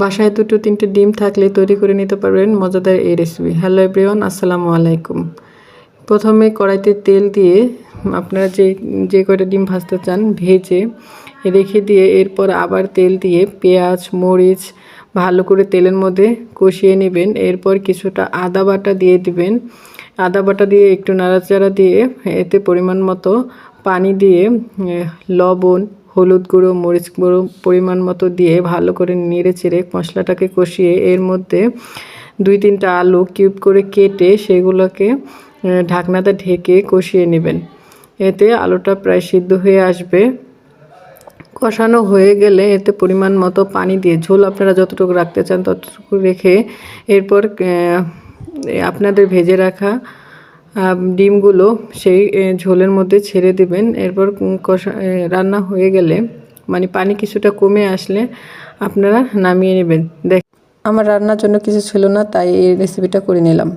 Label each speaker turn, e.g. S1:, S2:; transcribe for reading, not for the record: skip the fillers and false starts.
S1: বাসায় 2-3টে ডিম থাকলে তৈরি করে নিতে পারবেন মজাদার এই রেসিপি। হ্যালো এভরিওয়ান, আসসালামু আলাইকুম। প্রথমে কড়াইতে তেল দিয়ে আপনারা যে কয়টা ডিম ভাজতে চান ভেজে রেখে দিয়ে এরপর আবার তেল দিয়ে পেঁয়াজ মরিচ ভালো করে তেলের মধ্যে কষিয়ে নেবেন। এরপর কিছুটা আদা বাটা দিয়ে দিবেন। আদা বাটা দিয়ে একটু নাড়াচাড়া দিয়ে এতে পরিমাণ মতো পানি দিয়ে লবণ হলুদ গুঁড়ো মরিচ গুঁড়ো পরিমাণ মতো দিয়ে ভালো করে নেড়ে চেড়ে মশলাটাকে কষিয়ে এর মধ্যে 2-3টা আলু কিউব করে কেটে সেগুলোকে ঢাকনাতে ঢেকে কষিয়ে নেবেন। এতে আলুটা প্রায় সিদ্ধ হয়ে আসবে। কষানো হয়ে গেলে এতে পরিমাণ মতো পানি দিয়ে ঝোল আপনারা যতটুকু রাখতে চান ততটুকু রেখে এরপর আপনাদের ভেজে রাখা ডিমগুলো সেই ঝোলের মধ্যে ছেড়ে দিবেন। এরপর রান্না হয়ে গেলে মানে পানি কিছুটা কমে আসলে আপনারা নামিয়ে নেবেন। আমার রান্নার জন্য কিছু ছিল না, তাই এই রেসিপিটা করে নিলাম।